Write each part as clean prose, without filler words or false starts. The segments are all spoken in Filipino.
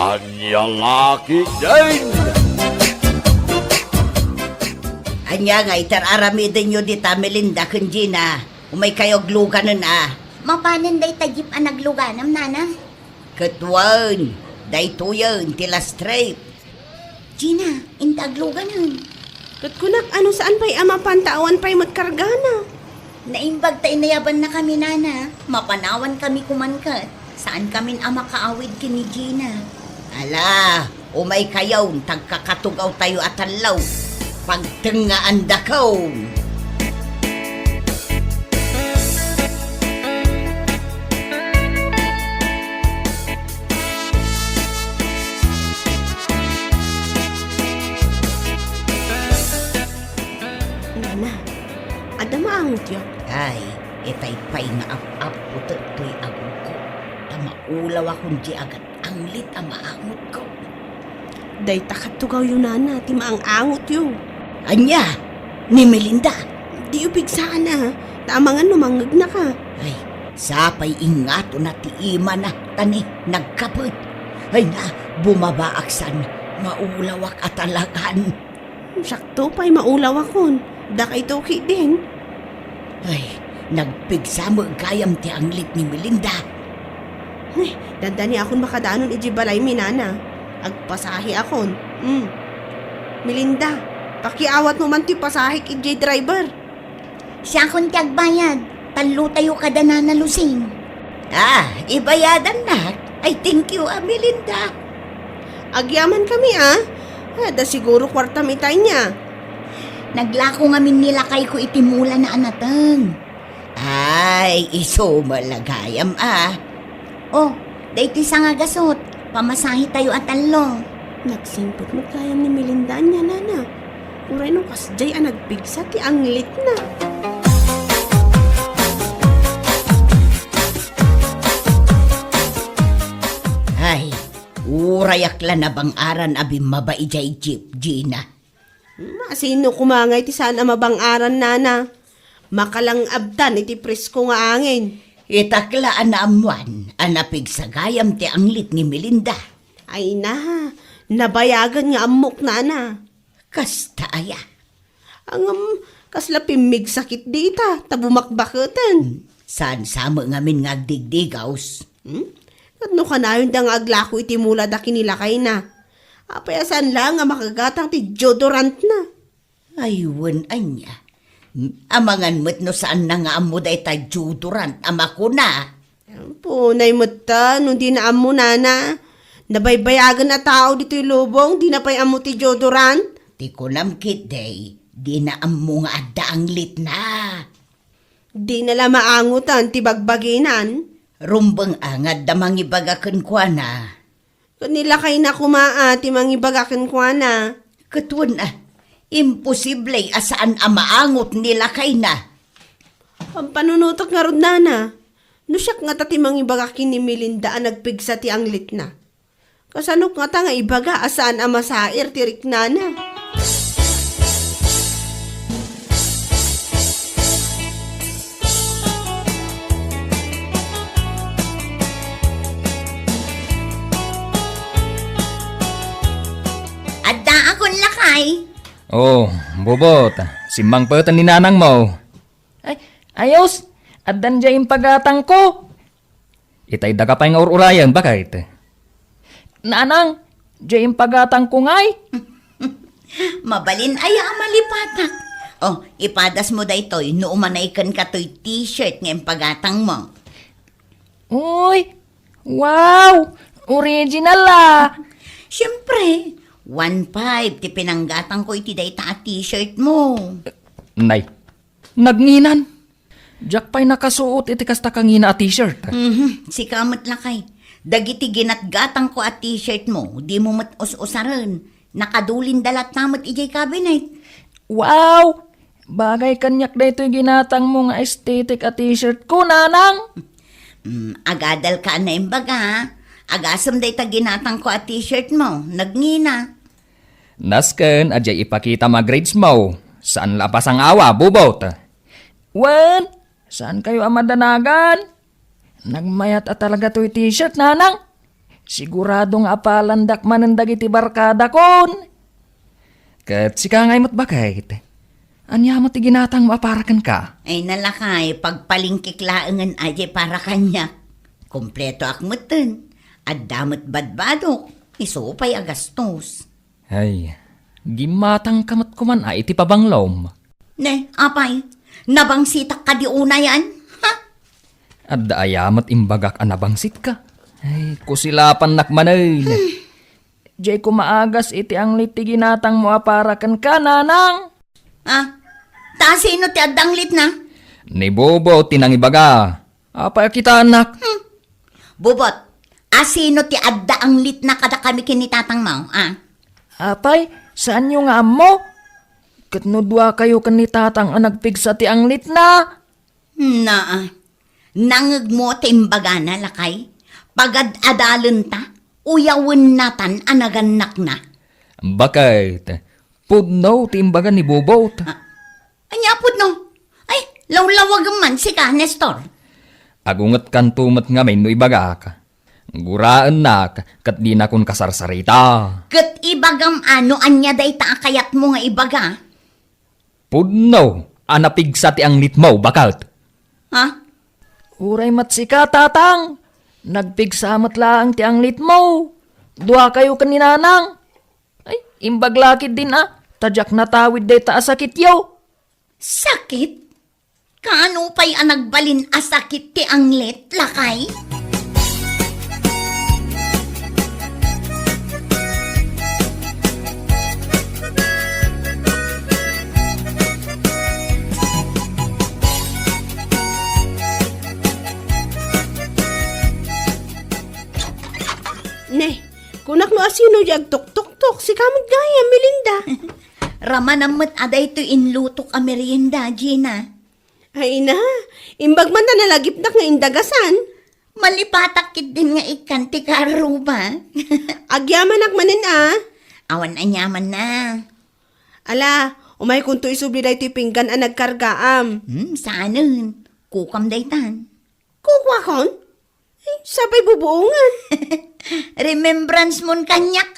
Anya laki din. Anya nga, itararamidan nyo di ta Melinda kun Gina. Umay kayo gluganan Mapanan day tagip ang nagluganam, nana. Katwan, dayto yan, tila straight. Gina, intagluganan. Katkunak, ano saan pa'y ama pantawan pa'y magkargana? Naimbag ta inayaban na kami, nana. Mapanawan kami kumankat. Saan kami ama kaawid kini Gina? Ala, umay kayo, tagkakatugaw tayo at alaw. Pagtengaan dakaw. Nana, ada maangot yun. Ay, itay pa'y nga ap-ap putot to'y agong ko. Tamaulaw akong di agad ang lit ang maangot ko. Day takatugaw yun, nana, ti maangot yun. Anya, ni Melinda. Di upig sana, tamangan numangag na ka. Ay, sapay ingato na ti ima na tani nagkapit. Ay na, bumabaaksan, maulawak at alagan. Sakto pa'y maulaw akon. Dakay toki din. Ay, nagpigsamo gayam ti anglit ni Melinda. Ay, dandani akon makadaanon ijibalay minana. Agpasahi akon. Melinda, pakiawat mo man ti pasahi ijay driver. Siya akong tiyagbayad. Talo tayo kada nanalusing. Ah, ibayadan na. Ay, thank you, Melinda. Agyaman kami da siguro kwarta mitay niya. Naglako nga min nila kay ko itimula na anatang. Ay, iso malagayam Oh, dayti sa nga gasot. Pamasahi tayo at talo. Nagsimpot mo kayam ni Melinda niya, nana. Uray nung kasjay nagpigsa ti anglit na. Ay, urayakla na bang aran abim mabaijay jeep, Gina. Sino kumangay ti saan mabang-aran, nana? Makalang abdan iti presko nga angin. Itaklaan na amuan, anapig sa gayam ti anglit ni Melinda. Ay na, nabayagan nga amok, nana. Kasta aya. Ang kasla pimig sakit dita, tabumakbaketan. Saan sama ngamin nga digdigaws? At no ka na yun da nga aglako iti mula da kinilakay na. Apayasan lang nga makagatang ti deodorant na. Aywan anya. Amangan mo't no saan na nga amo da ita deodorant, ama ko na. Punay mo ta, nung di na amo, nana. Nabaybayagan na tao dito'y lubong, di na pa'y amo ti deodorant. Ti ko namkit day, di na amo nga adda anglit na. Di nala maangutan ti bagbaginan. Rumbang angad da mangibagakan kwa na. Kanila kay na kumaa ti mangibagakan kwa na. Katwan imposible asaan amaangot nila kay na. Ang panunutok nga rod, nana. Nusyak nga ta ti mangibagakin ni Melinda ang nagpigsa ti anglit na. Kasanok nga ta nga ibaga asaan ang masair ti riknana. Adda akong lakay. Oh, bobot. Simbang patan ni nanang mo. Ay, ayos. Addan dya yung pagatang ko. Itay daga pa yung urayan, bakit? Nanang, dya yung pagatang ko ngay. Mabalin aya malipatak. Oh, ipadas mo da ito'y nuumanaykan ka to'y t-shirt ngayong pagatang mo. Uy, wow, original Siyempre, 1.5 ti pinanggatang ko iti dayta at t-shirt mo. Nay, nagnginan. Jack pa'y nakasuot iti kasta kangina at t-shirt. Si kamot lakay. Dagiti ginatgatang ko at t-shirt mo, di mo mat-us-usaran. Nakadulin dalat namot ijay cabinet. Wow, bagay kanyak na ito'y ginatang mo nga aesthetic at t-shirt ko, nanang. Agadal ka na imbaga. Agasam day ta ginatang ko at t-shirt mo. Nagnina. Nasken, adya ipakita mga grades mo. Saan lapas ang awa, bubot? Wen, saan kayo amadanagan? Nagmayat at talaga to'y t-shirt, nanang. Siguradong apalandak manendag iti barkada kon. Kat sika ngay matbakit. Anya mo ti ginatang maaparakan ka? Ay nalakay, pagpalingkik laangan aje para kanya. Kompleto akmutin. At damot badbadok. Isupay agastos. Ay, gimatang kamat kuman ay iti pabanglom. Ne, apay, nabangsitak ka di una yan? Ha? At daayamat imbagak anabangsit ka. Ay, kusilapan nakmanay. Jay ko maagas iti ang liti ginatang mo aparakan ka, nanang. Ah, ta sino ti adanglit na? Ni Bobo tinang ibaga. Apa kita anak? Bubot, asino ti adda ang lit na kada kami kinitatang mo, ah? Apay, saan yung amo? Katnudwa kayo kanitatang anagpigsa ti ang lit na. Na, nangag mo timbaga na lakay. Pagad adalon ta, uyawin natan anaganak na. Bakit? Pudno timbaga ni Bobo. Anyapod no? Ay, lawlawag man si ka, Nestor. Agungat kan tumat nga may no ibaga ka. Guraan na kat di na kun kasarsarita. Kat ibagam ano anya day ta kayat mo nga ibaga. Pudno, anapigsa ti ang lit mo, bakalt. Ha? Uray matsika, tatang. Nagpigsamat lang ti ang lit mo. Dua kayo kaninanang. Ay, imbaglakid din Tadyak natawid day ta asakit yaw. Sakit? Kaano pa'y anagbalin asakit ti anglet, lakay? Ne, kunak no asino jag tuk-tuk-tuk, si kamot gaya, Melinda. Ramanamot aday to inlutok a merienda, Gina. Ay na, imbag man na nalagipnak nga indagasan. Malipatakit din nga ikan ti karuba. Agyaman akmanin Awan anyaman na. Ala, umay kung to isubli da ito'y pinggan ang nagkargaam. Saanan? Kukam daytan. Kukwa kon? Ay, sabay bubuungan. Remembrance mon kanyak,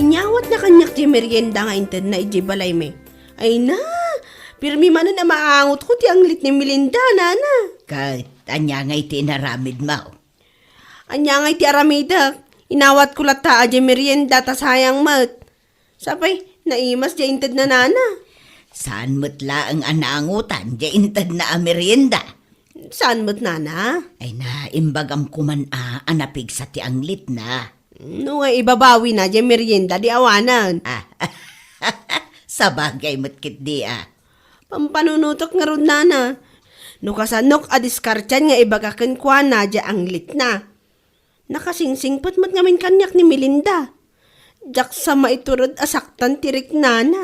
Inyawat na kanyak di merienda nga inted na iji balay me. Ay na, pirmi manan na maangot ko ti anglit ni Melinda, nana. Kahit anya nga iti naramid mo. Anya nga iti aramida, inawat ko lata aji merienda ta sayang mat. Sapay, naimas di inted na nana. Saan mo't laang anaangutan, di intad na amerienda. Saan mo't nana? Ay na, imbagam kuman anapig sa ti anglit na. No nga ibabawi na di merienda di awanan. Sa bagay mo't kit di Pampanunutok nga ron nana. No kasanok a diskartyan nga ibagakan kwa na di anglit na. Nakasingsingpot mat ngamin kanyak ni Melinda. Jak sa maiturod asaktan tirik nana.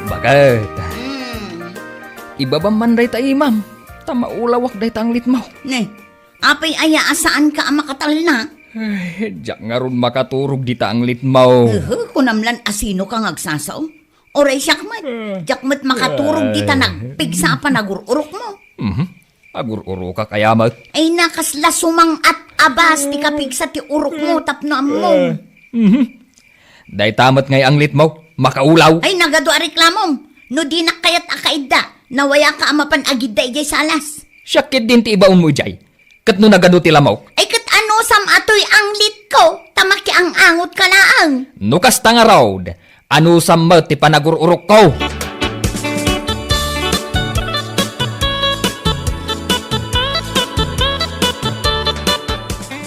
Bakit? Ibabam man day ta imam. Tamaulawak day ta ang lit mo. Ne, apay aya asaan ka makatal na? Ay, jak nga ron makaturog di ta ang lit mo. Kunamlan asino ka ngagsasaw? Oray siyak mat, jak mat makaturog di ta nagpigsa pa nagururok mo. Agur-uro ka kaya mat. Ay nakasla sumang at abas ti kapigsa ti urok mo tapno mo. Day tamat ngay ang lit mo. Makaulaw. Ay nagado a reklamom, no di na kayat akaida, nawaya ka amapan agida ijay salas. Syakit din ti ibaon mo jay. Kat no nagano ti lamaw. Ay kat ano sam atoy ang lit ko, tamaki ang angot ka laang. Nukas tanga raw. Ano samma ti panagururok ko.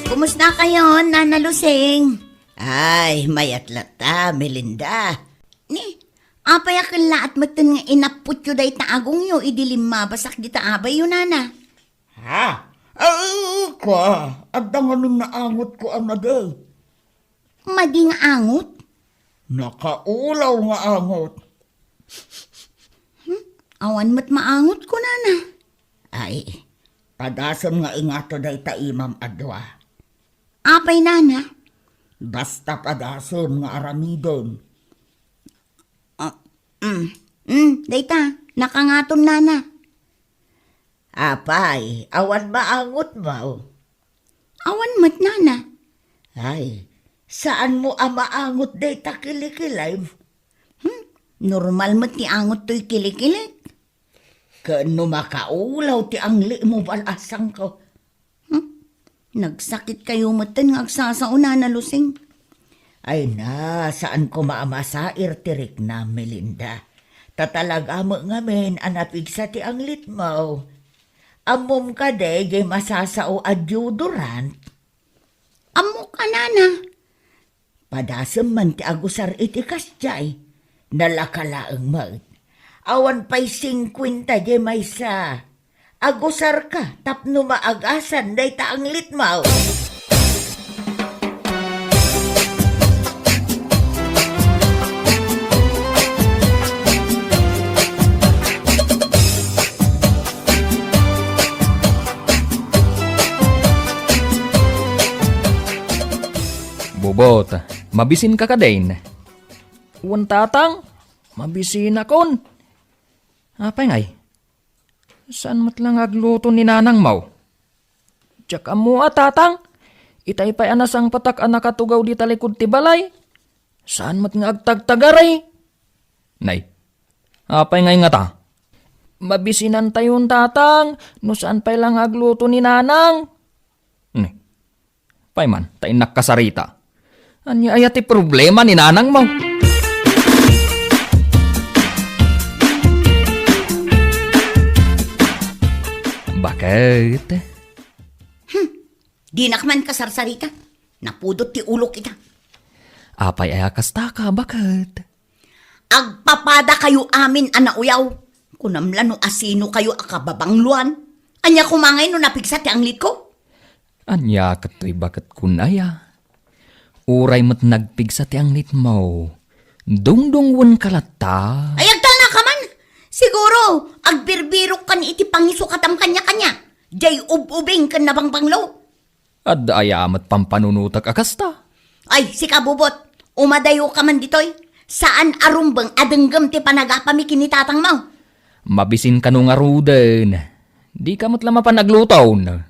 Kumusta kayo, Nana Lusing? Ay, mayat lata, Melinda. Ni, Apay akan laat matan nga inaput yu day taagong yu, idilim mabasak di taabay yu nana. Ha? Ay, at danganon na angot ko ang naday. Mading angot? Nakaulaw nga angot. Awan mat maangot ko nana. Ay, padasan nga ingato day ta imam adwa. Apay nana? Basta padasan nga aramidon. Dayta, nakangaton nana. Apay, awan maangot mo. Awan mat nana. Ay, saan mo ang maangot day ta kilikilay? Normal mat ti angot to'y kilikilit. Kano makaulaw ti angli mo balasang ko. Nagsakit kayo matan nga agsasauna na lusing. Ay na, saan ko maamasair tirik na, Melinda. Tatalaga mo ngamin anapig sa ti anglit mo. Amom ka de, jay masasao adjudurant. Amo ka nana. Padasem man ti agusar iti kasjay. Nalakalaang mag. Awan pa'y 50 jay maysa. Agusar ka, tapno maagasan, day ta anglit mo. Bobot, mabisin ka din. Uwan tatang, mabisin akon. Apay ngay, saan mat lang agluto ni nanang mau? Tsak amo tatang, itay pa'y anasang patak anakatugaw di talikod ti balay. Saan mat nga agtagtagaray? Nay, apay ngay nga ta? Mabisinan tayon tatang, no saan pa'y lang agluto ni nanang? Nay, pa'y man, tayo nakasarita. Anya ayati problema ni nanang mo. Bakit? Di nakman kasarsarita. Napudot ti ulo kita. Apay ayakasta ka, bakit? Agpapada kayo amin anauyaw. Kunamlan no asino kayo akababangluan. Anya kumangay no napigsa ti anglit ko. Anya kato'y bakit kunaya? Uray mo't nagpigsa ti anglit mo. Dungdungwan kalata. Ay agtal na ka man. Siguro, agbirbirok kan iti pangiso katam kanya-kanya. Jay ubing kan nabangbanglo. At ayamat pampanunutak akasta. Ay, si kabubot, umadayo ka man ditoy. Saan arumbang adenggam ti panagapami kinitatang mo? Mabisin ka nung aruden. Di ka mo't lama pa naglutaw na.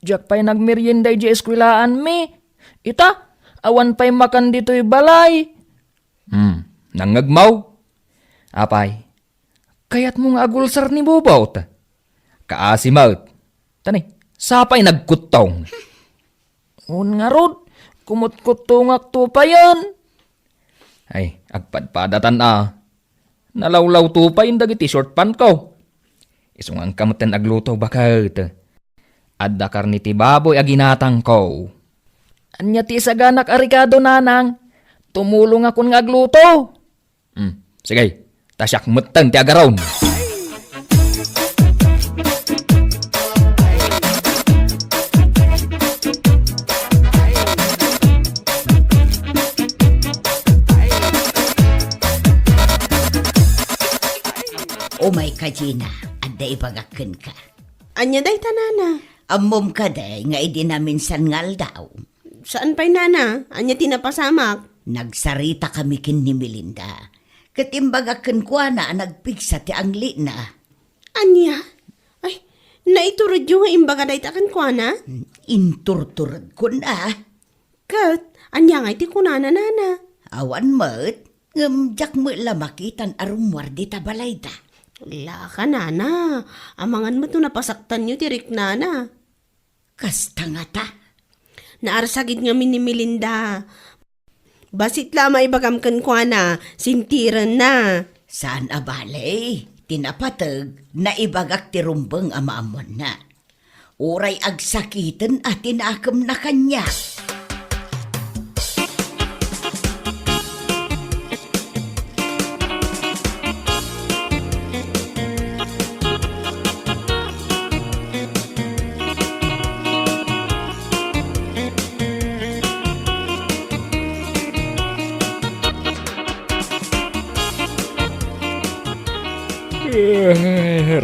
Diyak pa'y nagmerienday di eskwilaan mi. Ita, awan pa'y makan dito'y balay. Nangagmaw. Apay, kayat mong agulsar ni Bobot. Kaasimaut. Tanay, sapay nagkutong. Un nga rod, kumut-kutungak to pa yan. Ay, agpadpadatan Nalawlaw to pa yung dagiti short pant ko. Isungang kamutan agluto bakit. Adda karniti baboy aginatang ko. Anya ti saganak arikado nanang. Tumulong akong ngagluto. Sige, tasyak mutan ti agaron. O may kajina, aday bagakin ka. Anya day tanana. Amom ka day, nga idi namin sangal daw. Saan pa'y nana? Anya tinapasamak. Nagsarita kami kin ni Melinda. Katimbagakin ko na nagpigsa ti angli na. Anya? Ay, naiturod yung nga imbaga day takan ko na? Inturturad ko na. Kat, anya nga iti kunana nana. Awan mat, ngamjak mo lamakitan arumwar di tabalay da. Wala ka nana. Amangan mo to napasaktan nyo tirik nana. Kasta nga ta. Naarsagid nga ni Melinda. Basit lama ibagam kan kwa na, sintiran na. Saan abalay? Tinapatag na ibagak ti rumbang amaamon na. Uray agsakitan at tinakam na kanya.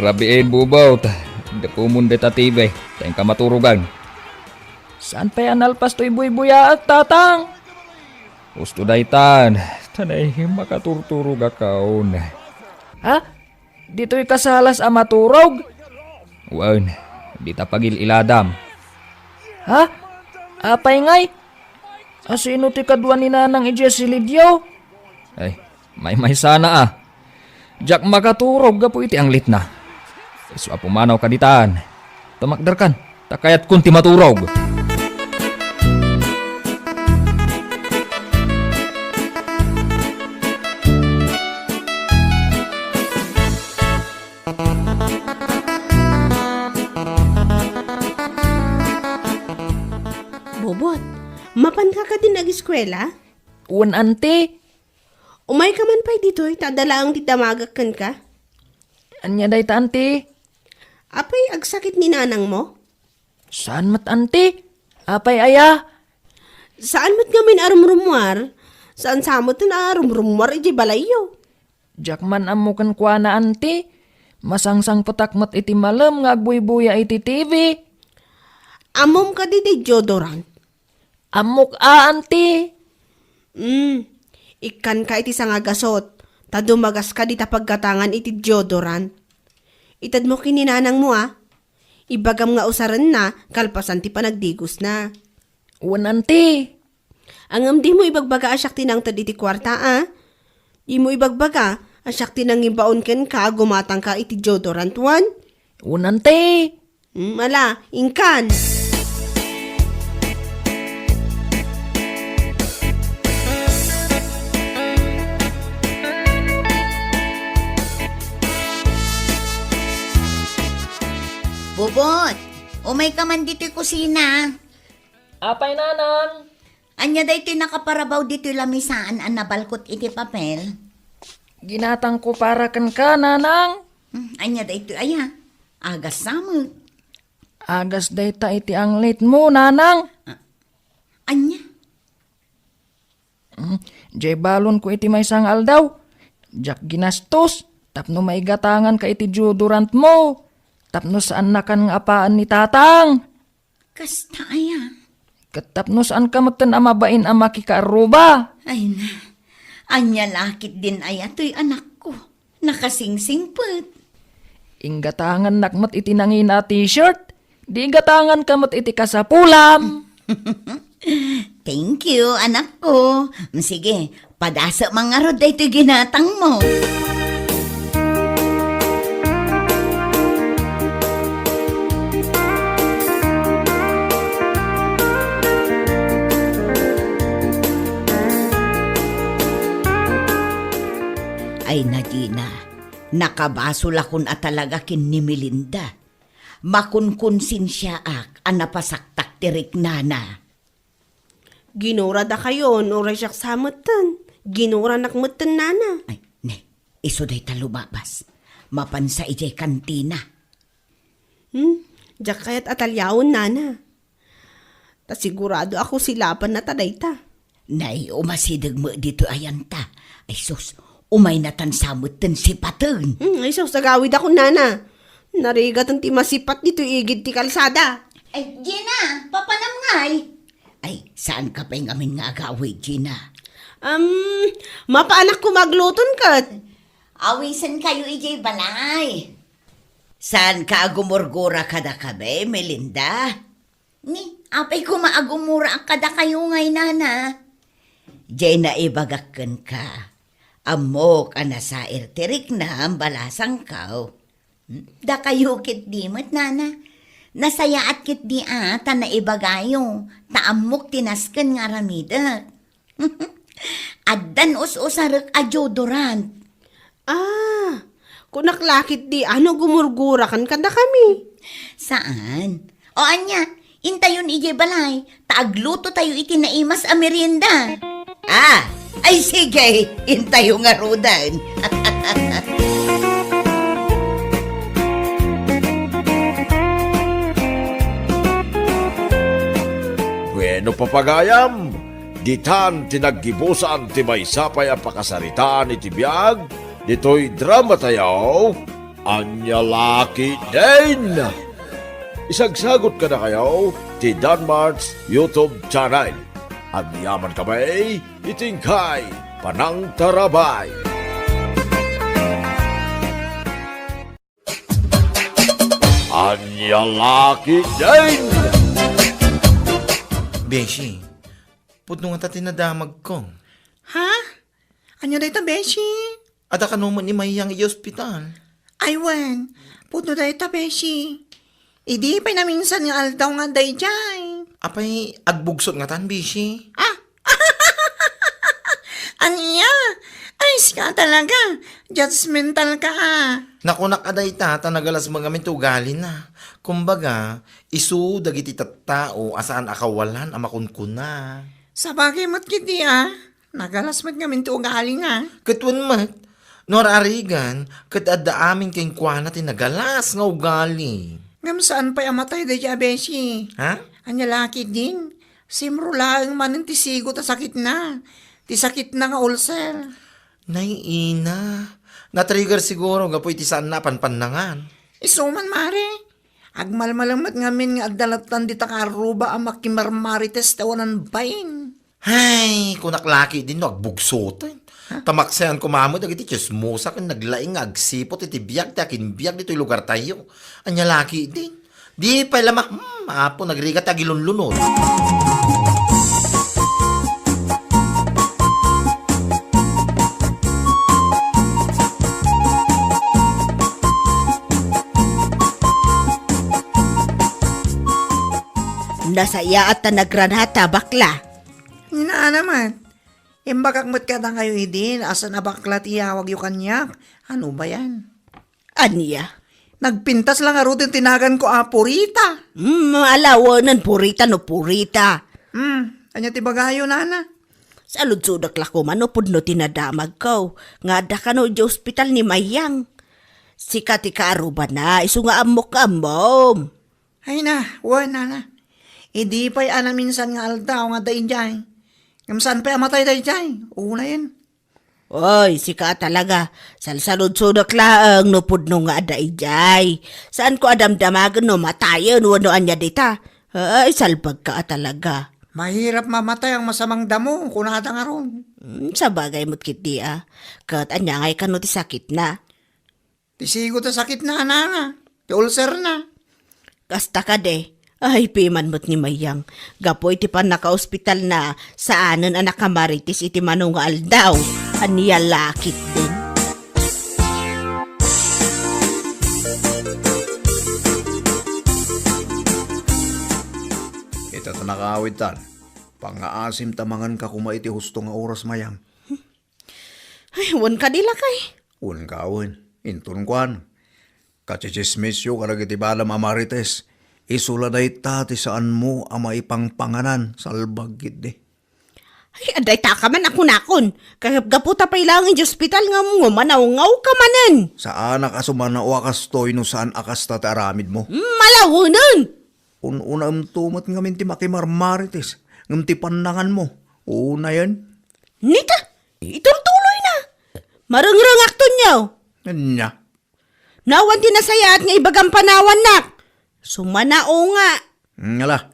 Rabiin bubot. Dapumun deta tibay. Tayong kamaturugan. Saan pa yan alpas to'y buy-buya at tatang? Gusto daytan. Tanay makaturturog akaon. Ha? Dito'y kasalas a maturog? Wan, di tapagil iladam. Ha? Apay ngay? Asino ti kadwa ni nanang ije si Lidyo? Ay, may sana ah. Jak makaturog gapo iti ang lit na. Isu apumanaw kaditaan. Tumakdar kan, takayat kunti maturog. Bobot, mapan ka din nag-eskwela? Uwan ante, Umay ka man pa'y dito'y tadala ang titamagakan ka? anya day ta ante? Apay agsakit ni nanang mo? Saan mat ante? Apay aya? Saan mat gamin arumrumwar? Saan samot na arumrumwar iji balayo? Jak man amukan kwa na ante. Masangsang patakmat iti malam nga agbuy-buya iti TV. Amom ka di deodorant. Amok ante. Ikan ka iti sangagasot. Tadumagas ka di tapaggatangan iti deodorant. Itad mo kininanang mo Ibagam nga usaran na, kalpasan ti panagdigos na. Uwan ante. Angam di mo ibagbaga asyak tinang tad iti kwarta Di mo ibagbaga asyak tinang imbaon ken ka gumatang ka iti deodorant wan. Uwan ante. Ala, ingkan. Bubot, umay ka man dito'y kusina. Apay nanang. Anya da ito'y nakaparabaw dito'y lamisaan ang nabalkot iti papel. Ginatang ko para kan ka nanang. Anya da ito'y aya. Agas samot. Agas day ta iti ang late mo nanang. Anya? Jay balon ko iti may sangal daw. Jak ginastos. Tapno may gatangan ka iti deodorant mo. Tapno saan na kan nga apaan ni tatang. Kasta aya. Katapno saan ka matan amabain ang makikaaruba. Ay na. Anya lakit din aya to'y anak ko. Nakasingsingpet. Inggatangan nakmat iti nangina t-shirt. Di gatangan kamot iti kasapulam. Thank you, anak ko. Sige, padasa mga rod ay ito'y ginatang mo. Ay na, Gina, nakabasol akon at talaga kin ni Melinda. Makunkunsin siya ak, anapasaktak tirik nana. Ginura da kayo, oray siyak samutan. Ginura nakmutan nana. Ay, ne, iso day talubabas. Mapansa ijay kantina. Diyak kaya't atalyawon nana. Ta sigurado ako silapan na taday ta. Nay, umasidag mo dito ayanta. Ay sus, umay natan samutan si Patun. Ay sus, sagawid ako nana. Narigat ang timasipat dito igid ti kalsada. Ay, Gina, papanamngay. Ay, saan ka pa yung amin nga agawid, Gina? Mapaanak ko magluton kat. Awisan kayo ijay balay. Saan ka agumurgura kada kabe, Melinda? Ni, apay ko maagumura ang kada kayo ngay, nana. Jay na ibagakan ka. Amok sa irtirik na ang balasang kao. Da kayo kit di mat, nana. Nasaya at kit di ata na ibagayo. Taamok tinaskan nga ramida. Addan us-usarek a deodorant. Kunaklakit di ano gumurgura kan kada kami. Saan? O anya, intayon ije balay. Taagluto tayo itinaimas a merienda. Ay sige, intayo nga rodan. Bueno papagayam, ditan tinaggibusan ti may sapay ang pakasaritaan iti biyag, dito'y drama tayaw, Anya laki din! Isagsagot ka na kayo ti Danmarks YouTube channel. Ang yaman kami, itingkay, panang tarabay. Anya laki din! Beshi, pudno nga ta tinadamag ko. Ha? Anya day ta, Beshi? Ada ka naman ni Mayang i-hospital. Ay, wen. Puno day ta, Beshi. Idi pa na minsan nga aldaw nga day jay. Apay, agbugsot nga tan, Beshi. Anya? Ay, sika talaga. Judgmental ka, Nakunak aday ta, tanagalas mga mintugali na. Kumbaga, isu dagiti tattao asaan akawalan amakunkun na. Sa bagay mo't kiti, Nagalas mo't nga minto ugali nga. Katwan mat, nor arigan, kat adda amin kayong kwa tinagalas nga ugali. Ngam saan pa'y amatay day ja, Beshi? Ha? Anya laki din. Simro lang man ti sigo ta sakit na. Ti sakit na nga ulcer. Naiina. Na-trigger siguro, gapoy ti saan na panpanangan. Isuman, mare. Agmalmalamat ngamin nga adalatan di takaruba ang makimarmarites tawanan bayin. Hay, kunaklaki din no, agbugsotan. Tamaksayan ko mamo, dagiti chismosa kan naglaing agsipot iti biyag, takin biyag dito yung lugar tayo. Anya laki din. Di pa lamak, apo, nagrigat agilunlunod. Nasaya at nagranata bakla. Hinaan naman. Imbakak mo't ka na kayo idin, asan na bakla tiyawag yung kanyak. Ano ba yan? Anya? Nagpintas lang aro din tinagan ko Purita. Alawanan purita no purita. Anya ti bagayo, nana. Sa ludsudak lako manupod no tinadamag ko. Nga da ka no di hospital ni Mayang. Sika ti kaaruba na, isu nga amok amom. Ay na, nana. Idi pa'y ana minsan nga aldaw nga dahin jay. Kamsaan pa'y amatay dahin jay. Una yan. Oy, sika talaga. Salsalud-sudak laang no pudno nga ada ijay. Saan ko adamdamagan no matayan wano anya dita. Ay, salbag ka talaga. Mahirap mamatay ang masamang damo kung nata nga ron. Sa bagay mo't kiti Kat anya ngay ka no ti sakit na. Tisigo ta sakit na, nana. Ti ulcer na. Kasta ka de. Ay, piman mo't ni Mayang. Gapoy ti pa naka-hospital na saanan anak kamaritis iti manong aldaw. Aniya lakit din. Ita ta nakaawit tan. Pangaasim tamangan ka kuma iti husto nga oras Mayang. Ay, wan ka dila kay. Un kawin. Intun kwan. Kachichismisyo karag iti balam amarites. Isula day ti saan mo ama ipang panganan salbag gid. Ay, aday ta ka man ako nakon. Gaputa pa ilang yung hospital nga mo, manaw-ngaw ka manan. Sa anak asumana o akas toy no saan akas tataramid mo. Malawanan! Unam tumat nga minti makimarmarites. Ngam ti panangan mo. Una yan. Nita, ituloy na. Marangrang akto niyo. Nya. Nawan tinasaya at nga ibagang panawan nak. Sumanao nga. Ngala.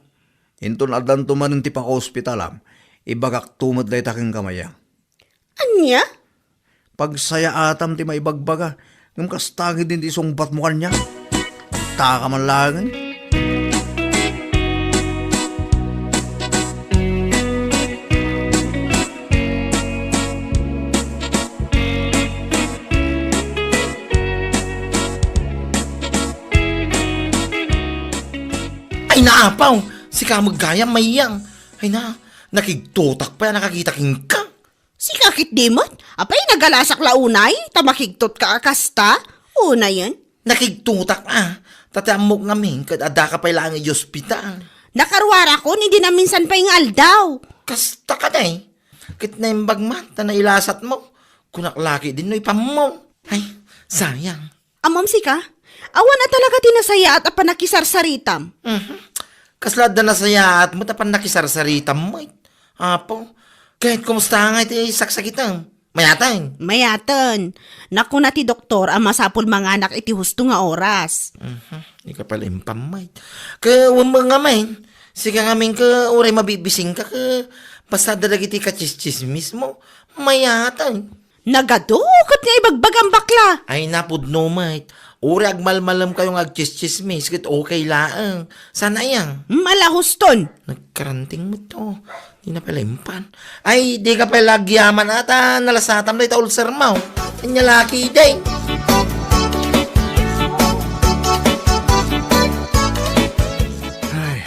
Intun adan tumanin ti pa hospitalam. Ibagak tumat day taking kamaya. Anya? Pagsaya atam ti maibagbaga. Ngam kastagi din ti sungbat mo kanya. Taka man langan. Ay naapaw, si kamagayang Mayang. Ay na, nakigtutak pa, nakakita king ka. Si kakit dimot? Apay nagalasak launay? Tamakigtot ka akasta? Una yan. Nakigtutak tatamok ngamin, kad ada ka pa ilang i hospital. Nakarwara ko, hindi na minsan pa yung aldaw. Kasta ka day. Kit na yung bagman, tanailasat mo. Kunaklaki din no ipamo. Ay, sayang. Amam si ka? Awan na talaga tinasaya at apanakisarsaritam. Kaslad na nasaya at matapan nakisarsarita mo. Apo, kahit kumusta nga iti saksakitang. Mayatan. Mayatan. Naku na ti doktor, ang masapul mga anak iti husto nga oras. Di ka pala impamay. Ka, mga main. Sige nga min ka, oray mabibising ka ka. Pasada dagiti ka chismis mo. Mayatan. Nagadukot nga ibagbagang bakla. Ay napudno, mate. Uri agmalmalam kayong agchismis, kit okay laang. Sana yang. Malahuston. Nagkaranting mo to. Di na pala impan. Ay, di ka pala gyaman ata. Nalasatam na ita ulcer mo. Kanya laki day. Ay,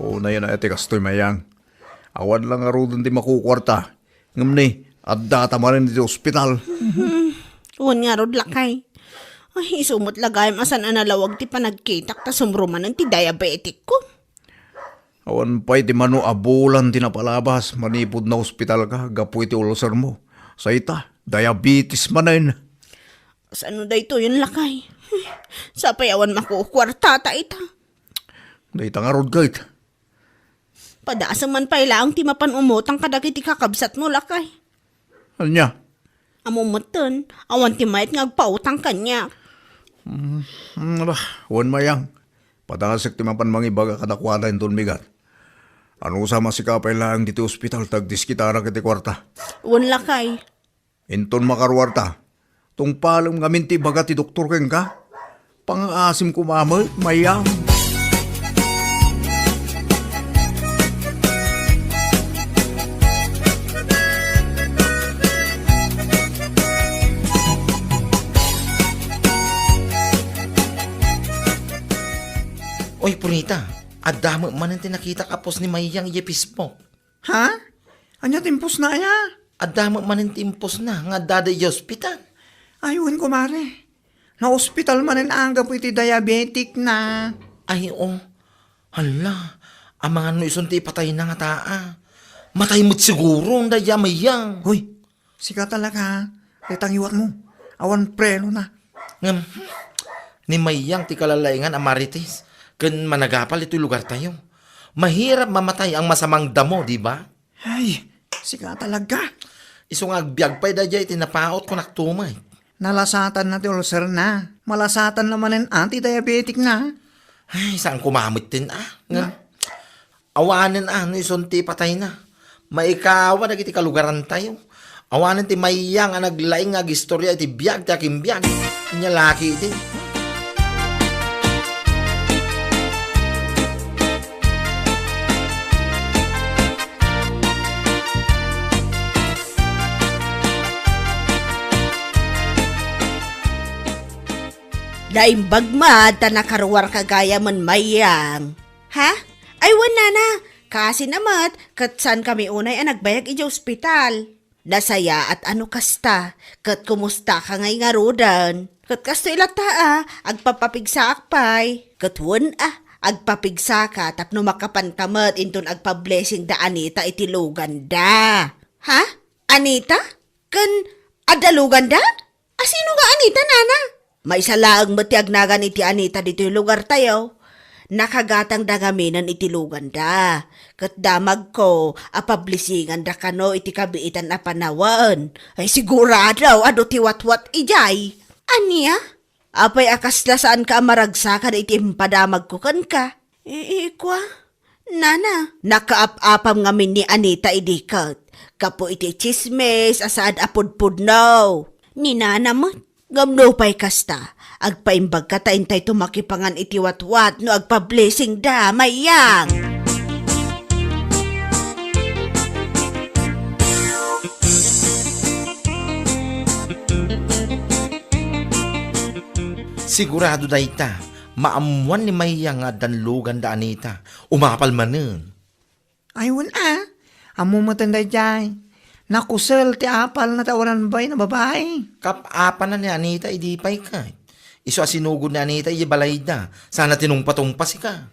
una yan na ete kastoy mayang. Awan lang arudan di makukwarta. Ngam ni, at data man rin di ospital. Uwan nga rod lakay. Ay, isumot lagay masan analawag ti panagkitak ta sumruman ng ti diabetic ko. Awan pa'y ti mano abulan tinapalabas. Manipod na ospital ka, gapu iti ulcer mo. Sa ita, diabetes manin. Saan da ito yun lakay? Sa payawan makukwarta ta ita. Dahita nga rod kahit. Padasang man pa ilaang ti mapan umutang kadagiti kakabsat mo lakay. Anya? Amumutan, awan ti mayat nga agpautang kanya. Wan mayang. Patangasik ti mapan mangibaga kadakwala yung migat. Ano sama si kapay lang dito ospital tagdiskitara kiti kwarta. Uwan lakay. Inton makarwarta. Tung palang ngamin ti baga ti doktor keng ka. Pang-asim kumamay, mayang. Oy, Purita. Adamo man ang tinakita kapos ni Mayang iyepis mo. Ha? Anya timpos na ya? Adamo man ang timpos na nga dada yung hospital. Ayun, kumare. Na ospital man ang angga po iti diabetic na. Ay, oh. Hala. Ang mga no isunti patay na nga taa. Matay mo't siguro ang daya Mayang. Hoy, sika talaga. Itang iwat mo. Awan preno na. Ngam, ni Mayang ti kalalaingan ang marites. Kan managapal ito'y lugar tayo. Mahirap mamatay ang masamang damo, di ba? Ay, sika talaga. Isong agbyag pa'y dadya itinapaot ko naktumay. Nalasatan na ti ulcer na. Malasatan naman ang anti-diabetic na. Ay, saan kumamit din Nga, awanin no isunti patay na. Maikawa na kiti kalugaran tayo. Awanin ti Mayang ang naglaing ag istorya iti biyag ti aking biyag. Kanya laki iti. Laimbag ta nakaruwar kagaya man mayang. Ha? Ay wala na. Kasi namat, katsan kami unay ang nagbayag iti ospital. Nasaya at ano kasta, kat kumusta ka ngay nga rodan. Kat kasto ilata agpapapigsa akpay. Kat wan agpapigsa ka tapno makapantamat inton agpa-blessing da Anita iti luganda. Ha? Anita? Kan adaluganda? Asino nga Anita, nana? May salaang matiagnagan iti Anita dito yung lugar tayo. Nakagatang dangaminan iti luganda. Kat damag ko, apablisingan da kano iti kabiitan na panawan. Ay sigurado, ado ti watwat ijay. Anya? Apay akas na saan ka amaragsakan iti impadamag ko kan ka. Ikwa? Nana, nakaap-apam ngamin ni Anita idikat. Kapo iti chismes, asaad apudpud no. Ni Nana mo, gamno pa'y kasta. Agpaimbag ka taintay tumakipangan iti watwat no agpa-blessing da, mayang. Sigurado da ita. Maamuan ni Mayang nga danlugan da Anita. Umapal manen. Ayun Amo matanda dyan. Nakusel ti apal na tawanan bay na babae. Kap-apa na ni Anita, idi pa'y ka. Iso asinugod ni Anita, ibalay da. Sana tinungpatong si ka.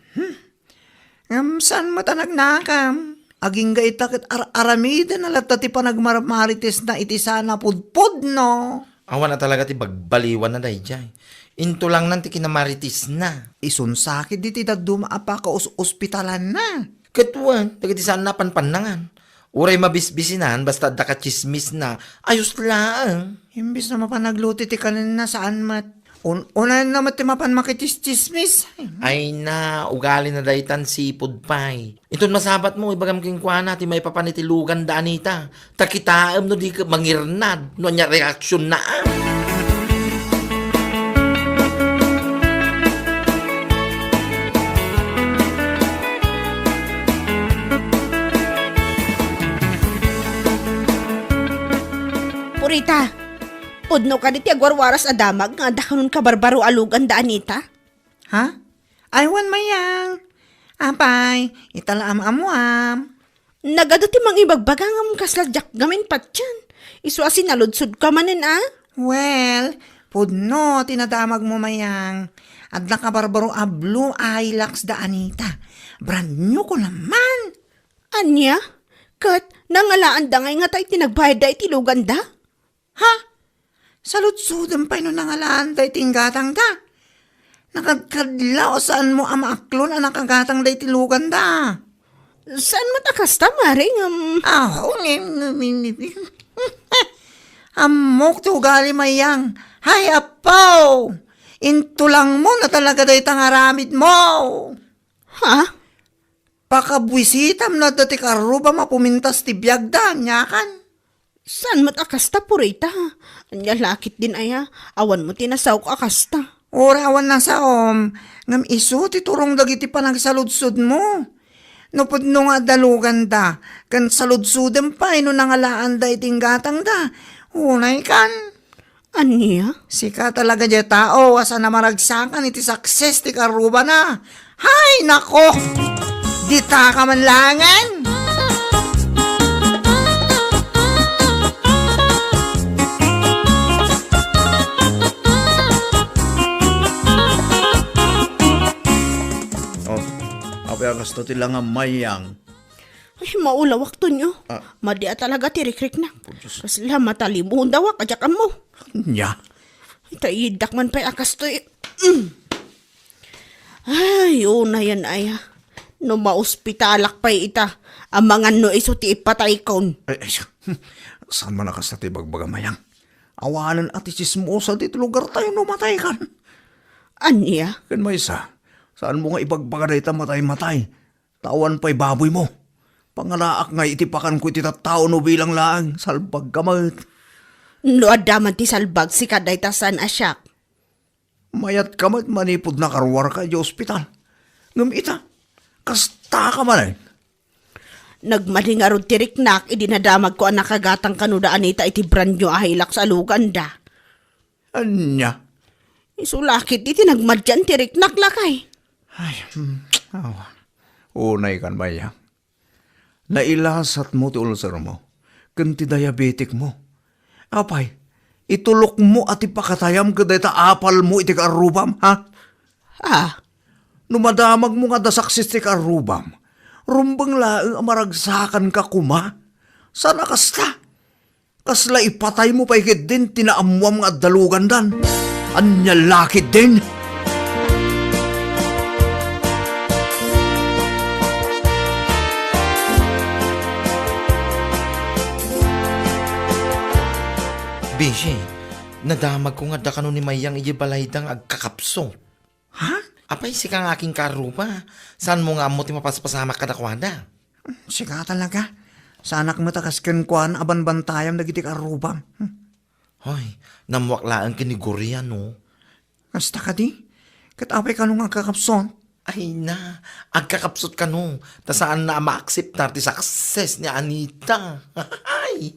Saan matanag nakam? Aging gaita kat aramida na lata ti panagmarites na iti sana pudpud no. Awan na talaga ti bagbaliwan na day jay. Into lang nanti kinamaritis na. Isun sakit di ti dagduma apa ka ospitalan na. Katuan, tagati saan na panpanangan. Uray mabisbisinan, basta da ka chismis na, ayos lang. Imbis na mapanagluti ti kanina saan mat. Unahin na mat ti mapan makitis-chismis. Ay na, ugali na daytan sipod pay. Itong masabat mo, ibagam kingkwana, ti may papanitilugan da anita. Takitaam no di ka mangirnad, no anya reaksyon na. Purita, pudno ka diti agwarwaras adamag nga da kanon ka barbaro alugan da Anita. Ha? Aywan mayang. Apay, itala amuam. Nagado ti mang ibagbagang kasladyak gamin patyan. Isu asin naludsod ka manin Well, pudno, tinadamag mo mayang. At nakabarbaro a blue Hilux da Anita. Brand new ko naman. Anya? Kat, nangalaan da ngay nga tayo tinagbayad da itilugan da? Ha? Salutsudan pa no nangalaan da tinggatang da. Nakagkadlaw saan mo amaaklon ang nakagatang da itilugan da. Saan matakas ta, maring? Amok to ugali mayang. Hay apaw! Intulang mo na talaga day tangaramid mo. Ha? Pakabwisitam na dati karuba mapumintas ti biyagda, nyakan. Saan matakas ta, Purita? Anya lakit din aya. Awan mo tinasaw ka akasta. Orawan na sa ngam iso ti turong dagiti panagsaludsud mo. Nupod no nga dalugan da, kan saludsudem pa, ino nangalaan da iting gatang da. Unay kan. Anya? Sika talaga dya tao, asa na maragsakan iti success ti karuba na. Hay, nako! Dita ka man langan! Apay akas to tila nga mayang. Ay, maulawak to nyo. Madia talaga tirikrik na. Kasla matalimuhon daw kajakan mo. Nya. Itayidak man pa'y akas to Ay, una yan aya. No maospitalak pa'y ita. Amangan no iso ti ipatay kon. Ay, saan man akas na tibagbaga mayang? Awanan at isismosa dito lugar tayo numatay kan. Anya? Kan may isa, saan mo nga ibagbaga na ita matay-matay? Tawan pa'y baboy mo. Pangalaak nga itipakan ko iti tattao no bilang laang, salbag kamat. No adaman ti salbag si kaday tasan asyak. Mayat kamat manipod na karwar ka di ospital. Ngam ita, kasta ka man eh. Nagmalingarod ti riknak, idinadamag ko ang nakagatang kanuda Anita iti brand nyo ahilak sa luganda. Anya? Isulakit iti nagmadyan ti riknak lakay. Ay, unay kan mayang. Nailasat mo ti ulcer mo, kanti diabetic mo. Apay, itulok mo at ipakatayam kaday ta apal mo iti karubam, ha? Numadamag mo nga dasaksis ti karubam, rumbang laeng amaragsakan ka kuma. Sana kasta? Kasla ipatay mo pa ikit din tinaamuam nga dalugan dan. Anya lakit din. Bishi, nadamag ko nga da kano ni Mayang ijibalaydang agkakapso. Ha? Apay si kang aking karuba. Saan mo nga mo ti mapaspasamak kadakwada? Sika talaga. Sanak matakas kenkwan aban bantayam dagiti karubam. Hoy, namuwaklaan kinigurya no. Kasta ka di? Katapay ka nung agkakapson. Ay na, agkakapsot ka no. Ta saan na ma-accept ti success ni Anita. Ay,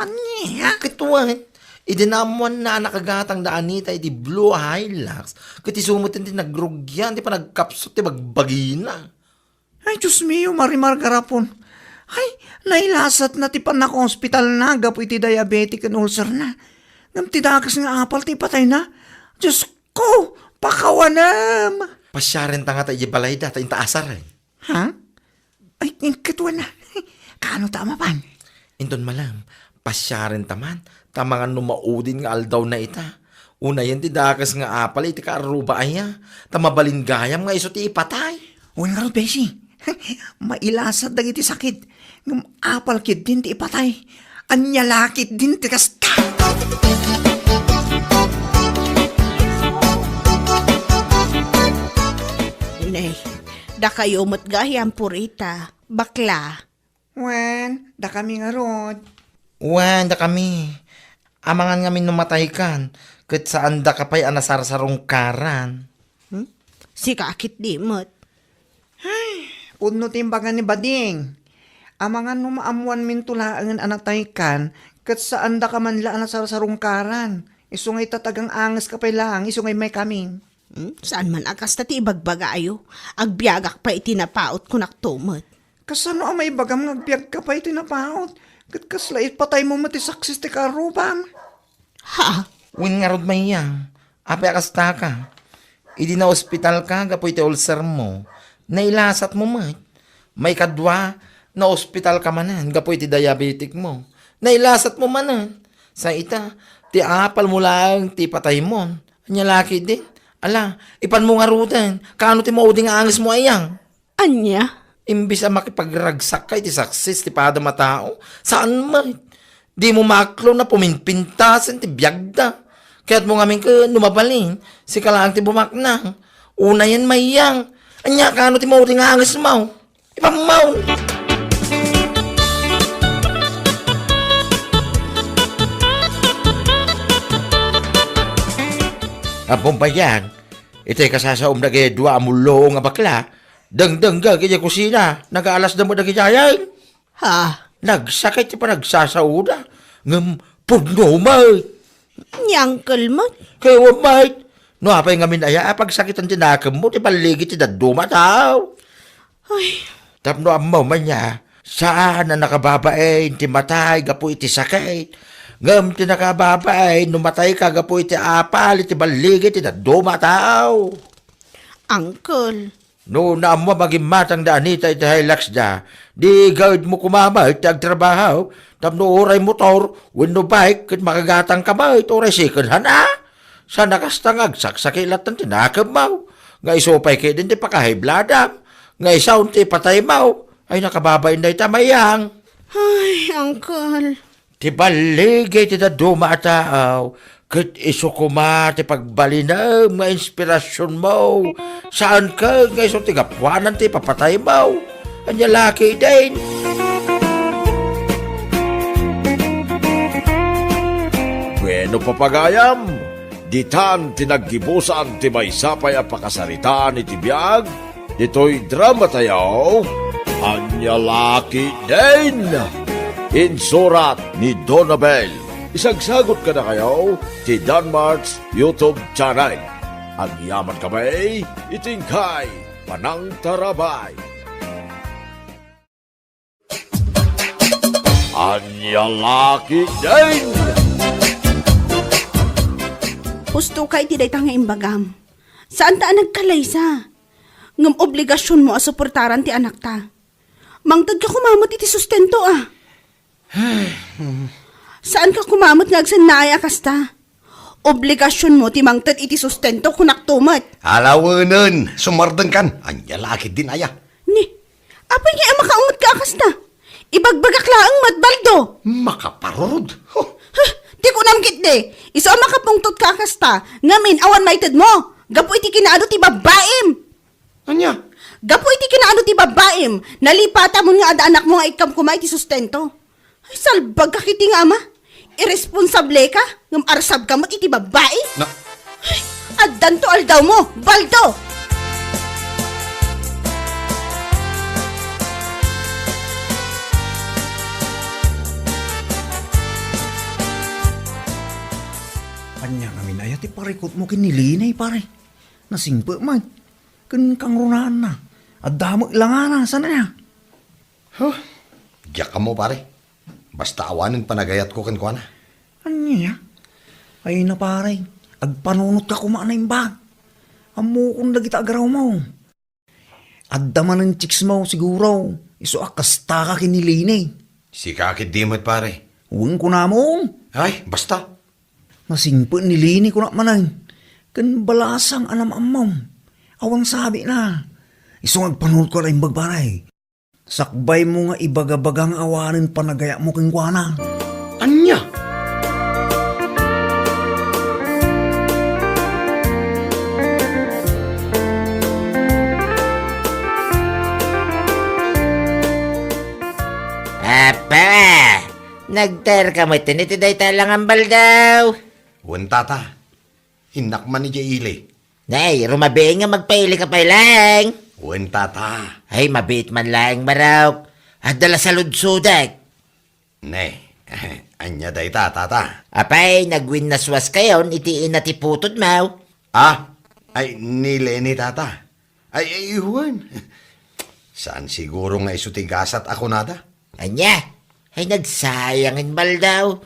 Anya? kituan. Idinamuan na nakagatang da Anita iti Blue Hilux. Kati sumutin ti nagrugyan, ti pa nagkapsot ti bagbagina. Ay, Diyos mio, marimar garapon. Ay, nailasat na ti panaka-hospital na, gapo iti diabetic and ulcer na. Ngam ti dakas nga apal, ti patay na. Diyos ko, pakawanam. Pasyaren ta nga tayo balay da, tayo taasar eh. Ha? Ay, katuwa na. Kano tama pan? Inton malam, pasyaren taman, tamangan numaudin nga aldaw na ita. Una yan ti dakas nga apal, iti kaaruba aya. Tamabalin gayam nga iso ti ipatay. Uy nga rin, Beshi. Mailasat dagiti sakit. Ngam apal kid din ti ipatay. Anya lakit din ti kasta. Nay, da kayo matgahyan purita. Bakla. Wen, da kami nga rod. Wan, da kami. Amangan ngamin numatay kan. Kat saan da ka pa'y anasarsarong karan. Si kakit di mat. Puno timbangan ni Bading. Amangan numaamuan min tulaangan anak taykan, kat saan da ka man la anak sarungkaran. Isungay tatagang angas ka pa lang, isungay may kaming. Saan man akas tati ibagbaga ayo. Agbiagak pa itinapaot ko naktumot. Kasano ang may bagam ngagpiyag ka pa itinapaot? Kat kaslait patay mo matisaksis ti karubam. Ha? Win nga rod may yang. Apay akasta ka. Idi na ospital ka, gapoy ti ulcer mo. Nailasat mo mat. May kadwa, na ospital ka manan, gapoy ti diabetic mo. Nailasat mo manan. Sa ita, ti apal mo lang, ti patay mo. Anya laki din. Ala, ipan mo nga rutan. Kano ti mauding angis mo ayang? Anya? Imbis ang makipagragsak ka, iti saksis, ti pada matao. Saan man? Di mo maklo na puminpintasan, ti biyagda. Kaya't mo ngamin ka numabalin, si kalang ti bumaknang. Una yan mayang. Anya, kano ti mauding angis mo? Ipamaw. Apong bayang, ito'y kasasaom na kaya dua amulo nga bakla. Dang-dang ka kaya kusina, nag-aalas na mo na kaya Ha? nagsakit ti pa nagsasauda. Ngam, pudno, mate. Nyangkel mat. Kaya wa, mate. No, apay ngamin aya, pagsakit ang tinakam mo, ti paligid ti daduma tao. Ay, Tapno amaw man niya, saan na nakababain, ti matay, gapo iti sakit. Ngam, ti nakababain, numatay ka, gapo iti apal, iti baligid, ti daduma tao. uncle. No, naam mo maging matang da anita iti hilax da. Di guard mo kumama iti agtrabaho. Tapno oray motor, winno bike, kat makagatang kamay, iti oray second hand Sa nakastangag, saksakilat ng tinakab mo. Nga isopay kayo din ti pakahibladam. Nga isaw ti patay mo. Ay nakababay na itamayang. Ay, uncle. Ti baligay ti daduma tao. Kat iso kuma ti pagbalinam nga inspirasyon mo. Saan ka nga iso ti gapuanan ti papatay mo. Anya laki din. Bueno papagayam, ditan tinaggibusan ti may sapay a pakasaritaan iti biyag, dito'y drama tayo, Anya Laki din! Insurat ni Donabel. Isagsagot ka na kayo ti Danmarks YouTube channel. Ang yaman kamay, itingkay, panang tarabay. Anya Laki din! Husto ka iti dayta nga imbagam. Saan ta nagkalaysa? Ngam obligasyon mo a suportaran ti anak ta. Mangtad ka kumamot iti sustento Saan ka kumamot nga agsanay akasta? Obligasyon mo ti mangtad iti sustento kunak tumat. Alawanan, sumardan kan. Anya laki din aya. Ni, apay nga makaungot ka akasta? Ibagbagak laang matbaldo. Makaparod. Huh. Di ko namkit de. Iso ang makapungtot ka akasta. Ngamin awan maited mo. Gapo iti kinaado ti babaim. Anya? Gapo iti kinaano ti babaim, nalipata mo nga ada anak mo nga ikam kumay ti sustento. Ay salbag ka kiti nga ama. Irresponsable ka, ngam arsab ka mo iti babae. Na, Addan to aldaw mo, baldo! Anya ngamin ayat ti parikot mo kinilinay pare. Nasingpa man. Kan kang runaan na. At damag lang na, sana niya. diyak ka mo pare. Basta awanin panagayat ko kan kuana. Anya? Ay na pare, agpanunot ka kumaan na imbag. Amo kung nagita agaraw mo. Adda man ang chicks mo siguro. Iso akasta ka kinilinay. Si kakit di mo't pare. Huwag ko na mo. Ay, basta. Nasingpa nilini ko na manay. Kan balasang anam amam. Awang sabi na. Iso agpanunot ko na imbag pare. Sakbay mo nga ibagabagang awanin panagaya mo king kuana. Anya? Apa, nagter ka mo tinitiday talang ang baldaw. Wen tata. Hinakman ni Jaili. Nay, rumabi nga magpaili ka pa lang. Wen tata. Ay, mabit man lang maraw. At dala sa ludsudak. Ne, anya day tata. Apay, nagwin naswas kayon, itiin na tiputod mau. Ah, ay nile ni tata. Ay, iwan. Saan siguro nga isutigasat ako nada? Anya, ay nagsayangin baldaw.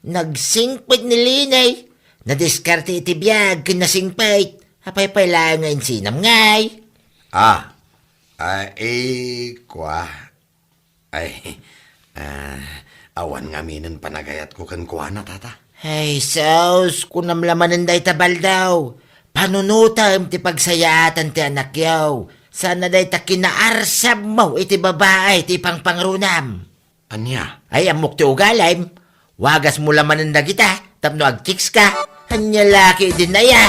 Nagsingpit ni Linay. Nadiskarte itibiyag, kinasingpit. Apay lang ngayon sinam ngay. Ah, kwa. Awan nga minin panagayat ko kan kuha na, tata. Ay, sus, kunam lamanan day tabal daw. Panunutam ti pagsayatan ti anak yaw. Sana day ta kinaarsab mo iti babae ti pangpangrunam. Anya? Ay, amok ti ugalim. Wagas mo lamanan na kita, tapno agtiks ka. Anya laki din na ya.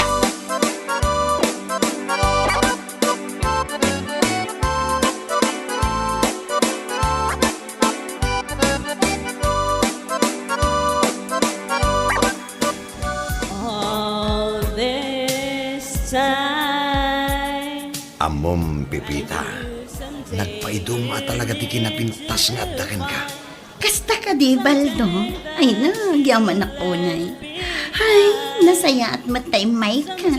Amom, Pipita. Nagpaidum talaga ti kinapintas nga daken ka. Kasta ka di, Baldo? Ay, nagyaman ako, nay. Ay, nasaya at matay may ka.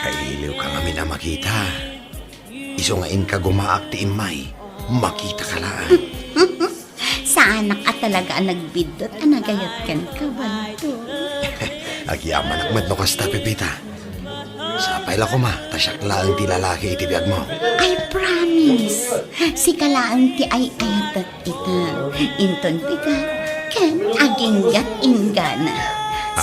Kailiw ka nga na makita. Iso nga in ka gumaak ti imay. Makita ka lang. Sa anak at talaga ang nagbidot, anagayot kan ka, Baldo. Agyaman akmat no kasta, Pipita. Sapay la ko ma, tasyak laang ti lalaki itibiyag mo. I promise. Si kalaang ti ay ayatat ita. Inton pika, ken aginggat ingana.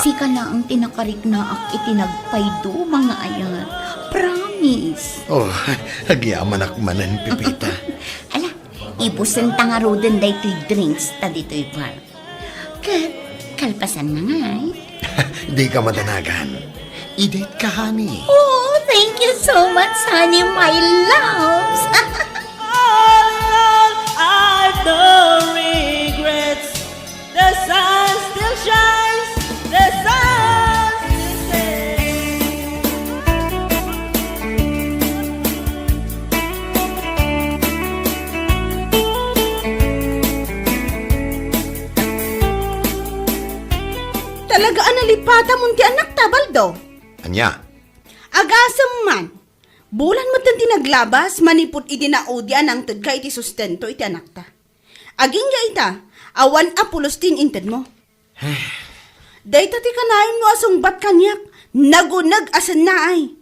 Si kalaang tinakarik na ak itinagpaydo mga ayat. Promise. Oh, agyaman akmanan, Pipita. Ala, ibusan tangaroden day to'y drinks ta dito'y bar. Kat, kalpasan na nga eh. Di ka madanagan. I-date ka, honey. Oh, thank you so much, honey, my loves. I've no regrets. The sun still shines. The sun still stays. Talaga analipata mo ti anak ta, Baldo. Anya? Agasam man. Bulan mo tan tinaglabas, manipot iti naudyan ang tud ka iti sustento iti anak ta. Aging ya ita, awan apulos tin inted mo. Dayta ti kanayon mo asong bat kanyak, nagunag asan na ay.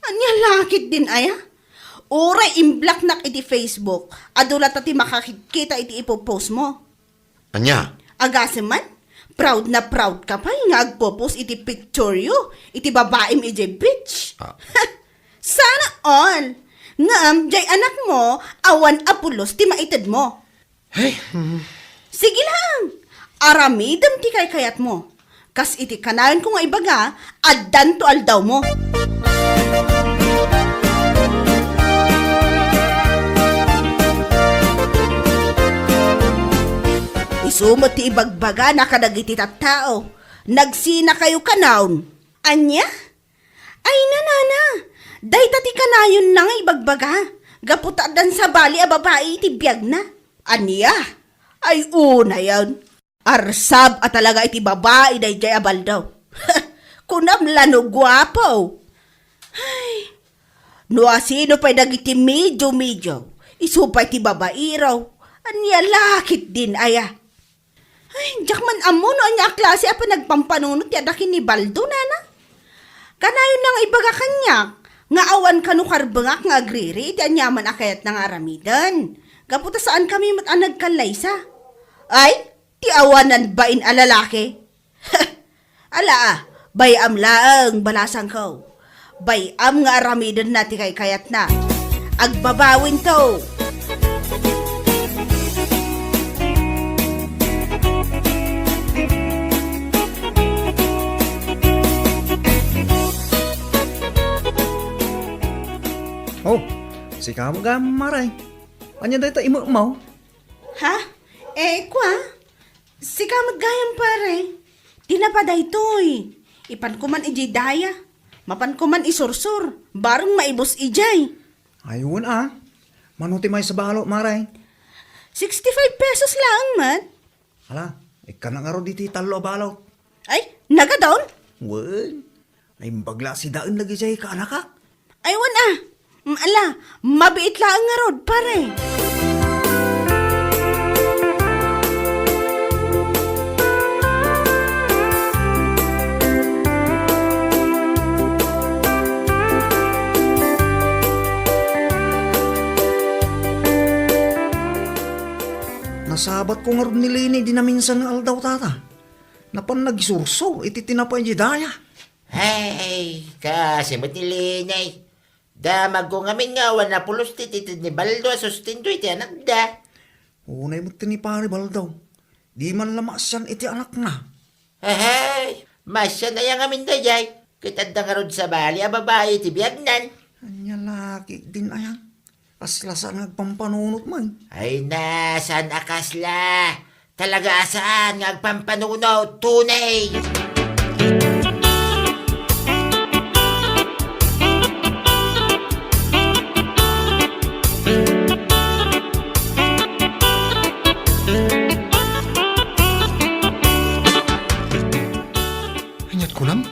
Anya lakit din aya. Uray imblak nak iti Facebook, adula ta ti makakita iti ipopost mo. Anya? Agasam man, proud na proud ka pa nga agpo-post iti picture yo, iti babaem iti bitch. Ah. Sana all. Ngam, jay anak mo, awan apulos ti maited mo. Hey, Sige lang, aramidam ti kay kayat mo. Kas iti kanayon ko nga ibaga, addan to aldaw mo. Isumot ti ibagbaga na kadagiti tattao. Nagsina kayo kanaon. Anya? Ay nanana, dayta ti kanayon na nga ibagbaga. Gaputadan sa bali a babae iti biyag na. Anya? Ay una yan. Arsab at talaga iti babae day jay abal daw. Kunam lano gwapo. Ay, no asino pa'y dagiti medyo. Isupay ti babae raw. Anya lakit din aya. Ay, jakman amo no anya klase apa nagpampanunot ti adakin ni Baldo nana. Kanayon nang ibaga kanyak, nga awan kanu karbengak nga agriri ti anyaman akayat ng aramidan. Kaputa saan kami matanag kalaysa? Ay, ti awanan bain alalaki? Ala bayam laang balasang ko. Bayam nga aramidan na ti kay kayat na. Agbabawin to. Si kamagam, maray. Anya dahi ta imumaw? Ha? Kwa? Si kamad gayam pare. Tinapaday toy. Ipan ko man ijay daya. Mapan ko man isursur. Barong maibos ijay. Ayun Manuti may sa balo, maray. 65 pesos lang, man. Hala, ika na nga ro diti talo balo. Ay, nagadon? Wen, ay bagla si daan lagi siya ka anak ka. Aywan Ala, mabiit lang nga rod, pare. Nasabat ko nga ron ni Lini di na minsan nga aldaw tata. Napan nagsurso, iti tinapay di daya. Hey, kasi mo tilinay. Damag ko ngamin nga, wala pulos tititid ni Baldo, sustindo iti anak da. Unay mo tinipari baldaw. Di man lamasyan iti anak na. Hey, masya na yung amin da jay. Kitad na nga ron sa bali, babae iti biyagnan. Anya laki din ayang. Aslasan nagpampanunot man. Ay na, saan akasla? Talaga saan nagpampanunaw, tunay. Anyat ko nam?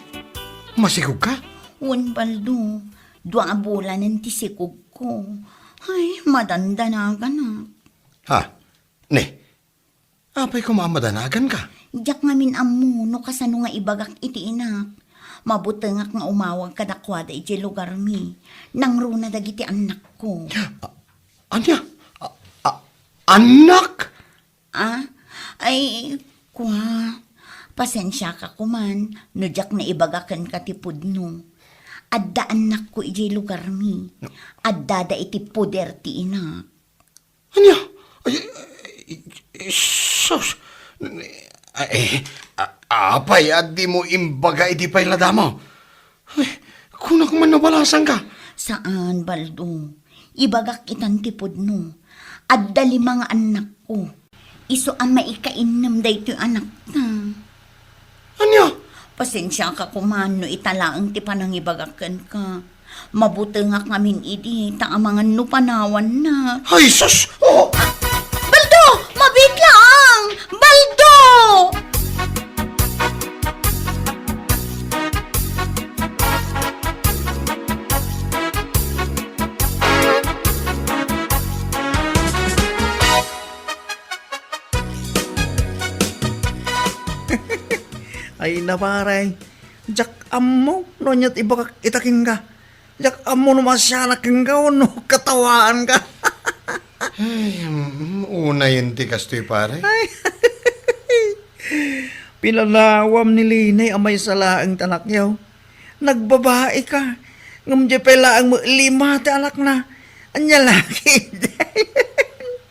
Masigog ka? Un Baldo, dua bulan ang tisikog ko. Ay, madandanagan na. Ha? Ne? Apay ko mamadanagan ka? Iyak ngamin amuno kasano nga ibagak iti inak. Mabutengak nga umawag kadakwada iti lugar mi. Nang runa dagiti anak ko. Anya? Anak? Ay, kwa. Pasensya ka kuman. Nudyak na ibagakan katipod no. Adda anak ko iti lugar mi. Adda da iti poder ti inak. Anya? Sus. Apay, at di mo imbaga iti pay ladamo. Ay, kunak man nabalasan ka. Saan, Baldo? Ibagak itan tipod no. Adda limang anak ko. Iso ang maikainam da ito anak na. Anya? Pasensya ka kuman no italaang ti panangibagakan ka. Mabuti nga kamin idi, ta ang mga nupanawan na. Ay, sus! Oh! Baldo! Mabit lang! Baldo! Ay naparay. Jak amo, no nyat ibakak itaking ka. Jak amo no masyanak ka, no katawaan ka. Ay, una yun ti kastoy pare. Pinalawam ni Linay amay salaang tanak yaw. Nagbabae ka. Ngamdi pala ang lima ti anak na. Anya laki.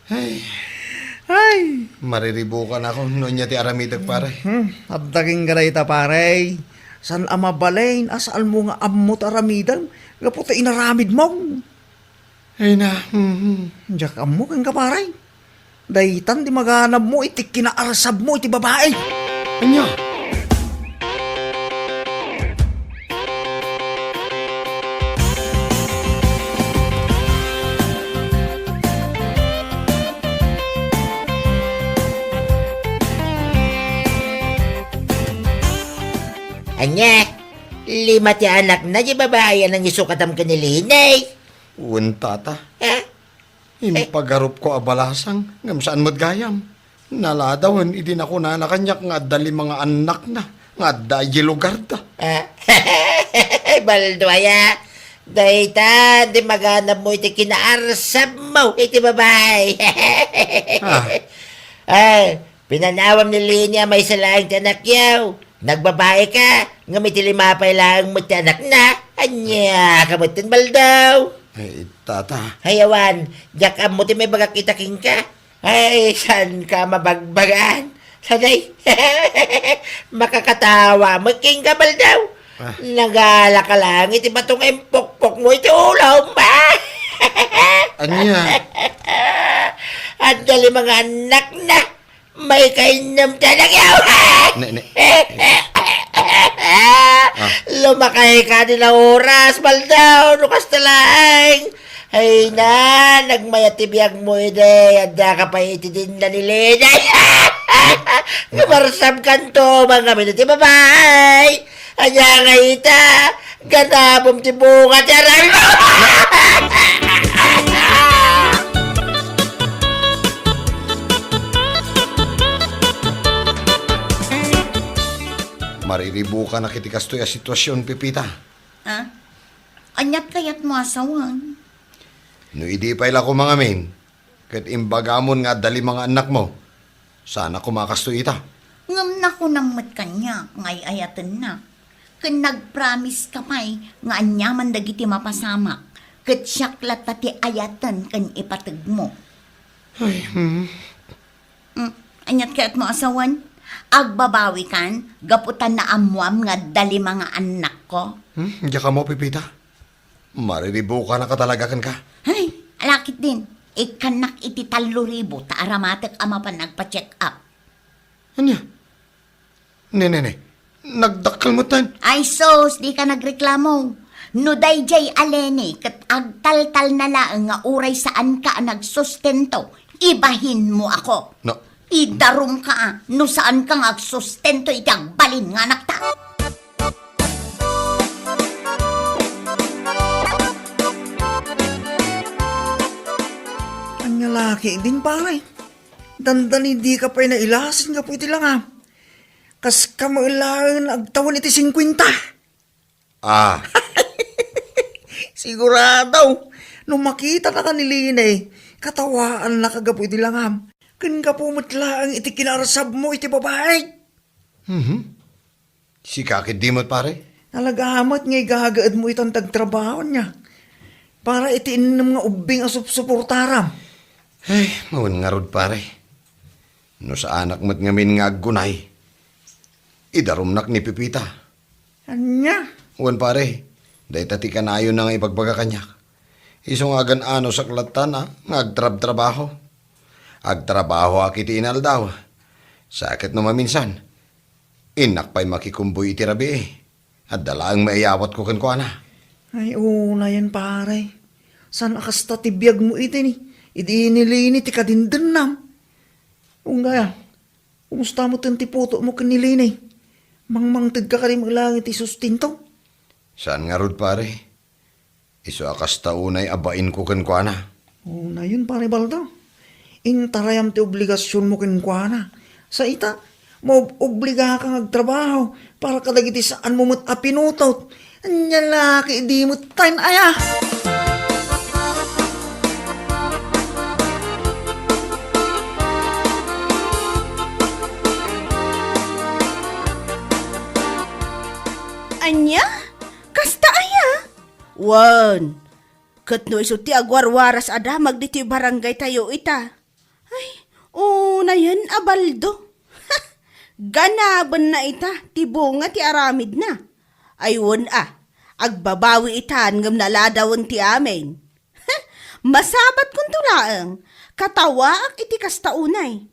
Ay. Mariribukan ako no niya ti aramidag pare. Abdaging garay ta parey. San ama balayn, asal mo nga amot aramidan. Gaputa inaramid mo. Ay na. Diyak amo kang kaparay. Daytan di maganap mo, iti kinaarsab mo, iti babae. Anya? Anya, lima ti anak na di babae ang isukatam ka ni Linay. Tata. Ha? Impagarup ko abalasang, ngam saan mo't gayam. Naladawan, idin ako nanakanyak nga dali mga anak na, nga dayi lugar da. Baldo aya. Dayta, di maganap mo iti kinaarsab mo, iti babae. Ay, pinanawam ni Linya may salaang ti anak yaw. Nagbabae ka, nga may tilimapay lang mo ti anak na. Anya, kamutin baldaw. Ay, tata. Hayawan, jak mo ti may bagakitaking ka. Ay, saan ka mabagbagan? Sanay, makakatawa mo king kabal daw. Nagala ka lang, iti batong empok-pok mo iti ulaw, ma. Anya. At dali mga anak na, may kainom talaga. Ne. Lumakay ka din na oras, baldaw, nukas talaing. Ay na, nagmayatibiyag mo ide, anda ka pa itidin na nilina. Marsam kanto, mga minute babay. Anya nga ita, ganabom ti bunga tiyaran mo. Mariribukan na kiti kastoy a sitwasyon, Pipita. Ha? Anyat kayat mo asawan. No idi pa ila ko mga min. Kat imbagamon nga dali mga anak mo. Sana kumakastoy ita. Ngam na ko nang mat kanya, ngay ayatan na. Kan nag-promise ka pa'y, nga anyaman dagiti mapasamak. Kat siyaklat tati ayatan kan ipatag mo. Anyat kayat mo asawan? Agbabawi kan, gaputan na amwam nga dali mga anak ko. Diya ka mo, Pipita. Mariribukan na katalaga kan ka. Ay, alakit din. Ikanak iti 3,000 ta aramatek ama pa nagpa-check up. Anya? Ne. Nagdakal mo tan. Ay sos, di ka nagreklamo. No dayjay aleni, kat agtaltal na laang nga uray saan ka nagsustento, ibahin mo ako. No. Idarum ka, no saan ka nagsustento itang balin nga nakta. Anya laki din pare. Dandani di ka pa nailasin nga po iti lang ha. Kas ka mailangan agtawan iti 50. Ah, Sigurado. Nung makita na kanilina katawaan na kagapo iti lang ha. Kan ka pumatla ang iti kinarasab mo iti babae. si kakit dimot pare. Nalagamat nga igagaad mo itang tagtrabaho niya. Para iti inam nga ubing asup-suportaram. Ay, mawan nga rod pare. No sa anak mo't ngamin nga aggunay. Idarumnak ni Pipita. Anya? Uwan pare, dahi tati ka na yun nga ipagbaga kanyak. Isong agan ano sa klatan nga agtrab-trabaho. Agtrabaho akiti inal daw. Sakit no maminsan. Inak pa'y makikumboy itirabi At dalaang maiyawat ko kan na. Ay, una yan pare. San akasta tibiyag mo iti ni? Idi nilini ti kadindennam. Ungaya, kumusta mo ti puto mo kanilini? Mangmangtid ka ka rin maglangit ti sustinto? Saan nga rod pare? Iso akasta unay abain ko kan na. Una yun pare baldaw. Intarayam ti obligasyon mo kinkwana. Sa ita, obliga kang agtrabaho para kadagiti saan mo mo't apinutot. Anya laki, di mo time aya. Anya? Kasta aya? Wan. Kat no iso ti agwarwaras ada magditi barangay tayo ita. Ay, na yan abaldo. Ganaban na ita, ti bunga ti aramid na. Ayun agbabawi itan ngam naladawon ti amin. Masabat kung tulaang, katawaak iti kastaunay.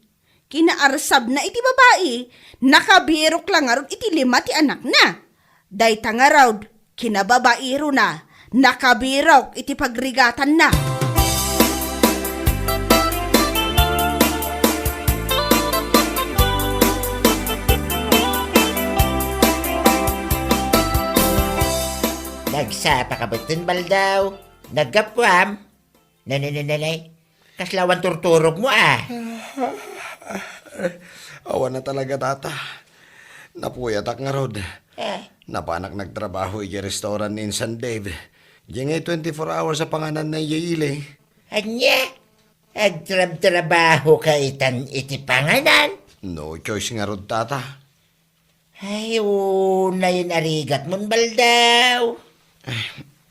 Kinaarsab na iti babae, nakabirok lang aron iti 5 ti anak na. Day tangarawd, kinababairo na, nakabirok iti pagrigatan na. Nagsapa ka ba tin baldaw? Nagkapwam? Nanay, kaslawan turturog mo Awan na talaga tata. Napuyatak nga rod. Napanak nagtrabaho iya restaurant in San Dave. Diyan 24 hours sa panganan na iyaili. Anya? Agtrab-trabaho ka itan iti panganan? No choice nga rod tata. Ay, na yun arigat mon baldaw.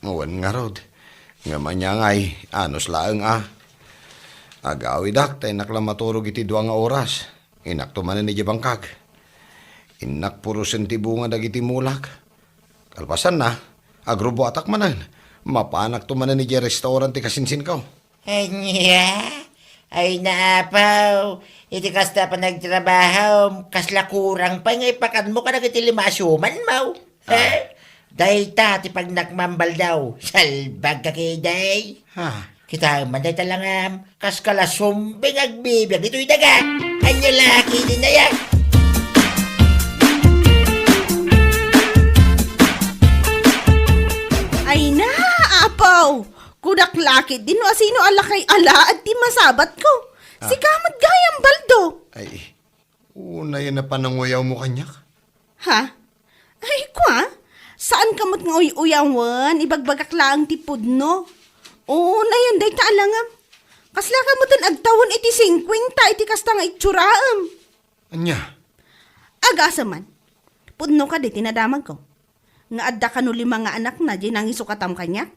Awan nga rod. Nga manyangay, anos laeng Agawi dak, tay naklamaturog iti 2 nga oras. Inak tumanan ni Jabangkag. Inak puro sentibunga dagiti mulak. Kalpasan na, agrubo atak manan. Mapanak tumanan ni restaurant ti kasinsin ko. Ay naapaw. Iti kasta pa nagtrabaho. Kasla kurang pa nga ipakan mo ka nagitilimasyuman mo. Dahil ta, ti pag nakmambal daw. Salbag ka kay day. Kita man day talangam. Kas kalasumbing agbibig. Dito'y daga. Anya laki din na yan. Ay na, apaw! Kudak lakit din no asino ala kay ala at di masabat ko. Si kamat gayang baldo. Ay, una yan na pananguyaw mo kanyak. Ha? Ay, kwa? Saan kamot nga uyawan? Ibagbagak lang tipod no? Oo, na yan, day taalangam. Kasla kamutan agtawon iti 50, iti kasta nga itsuraam. Anya? Agasa man. Pudno ka di, tinadamag ko. Nga adda ka no 5 nga anak na, di nang isukatam kanya.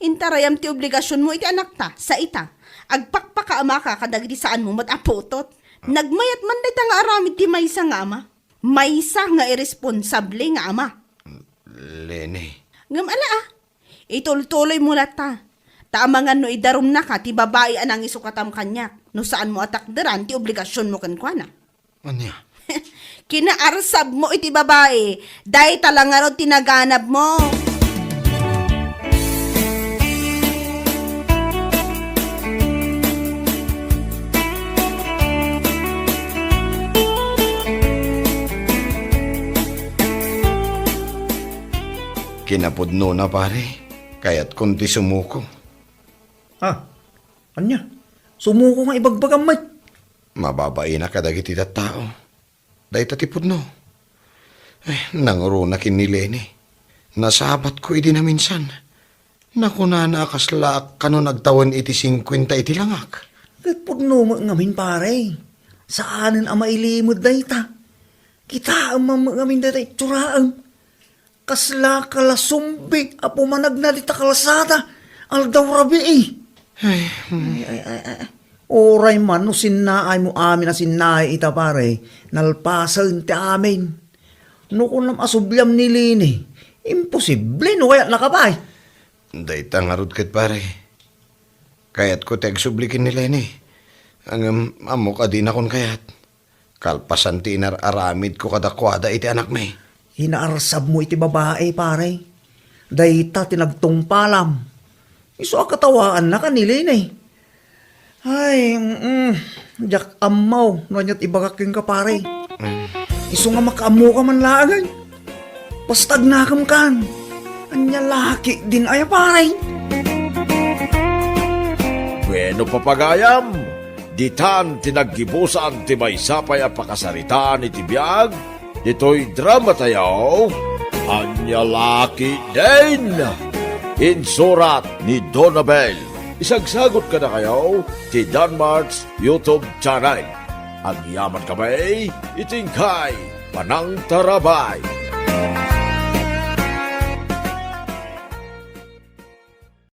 Intarayam ti obligasyon mo iti anak ta, sa ita. Agpakpakaama ka kadagdi saan mo mataputot. Nagmayat man day ta nga aramid ti maysa nga ama. Maysa nga irresponsable nga ama. Lene. Ngam ala itultuloy mo na ta. Taamangan no idarum na ka, ti babae anang isukatam kanya. No saan mo atakderan, ti obligasyon mo kankwana. Anya? Kinaarsab mo iti babae, dahi talangaro tinaganap mo. Kinapudno na pare, kaya't kunti sumuko. Anya? Sumuko nga ibagbagam may. Mababain na kadagiti tao. Dahi tatipudno. Nanguro na kinilene. Nasabat ko iti na minsan. Nakuna na akasla kano nagtawan iti 50 iti langak. Kahit pudno mo ngamin pare. Saanin ang mailimod dahi ta? Kita ang ngamin dahi tsuraang. Kasla kalasumbi, apo manag na dita kalasada, aldaw rabi Oray man, no sinaay mo amin na sinaay ita pare, nalpasan ti amin. No kung asubyam ni Lini, imposible no kaya nakabay. Day tangarod kat pare. Kaya't ko tegsublikin ni Leni. Ang amok adin akon kayat. Kalpasan ti inararamid ko kadakwada iti anak may. Hinaarsab mo iti babae, pare. Dahita tinagtungpalam. Iso akatawaan na kanilin eh. Ay, jak amaw, nanyat ibagaking ka, pare. Iso nga makaamo ka man laagay. Pastag nakam kan. Anya laki din ay, pare. Bueno papagayam, ditan tinaggibusan ti maysapay a pakasarita ni tibiyag, dito'y drama tayo, Anya Laki din! Insurat ni Donabel. Isagsagot ka na kayo ti Danmarks YouTube channel. Ang yaman kamay, itingkay, panang tarabay.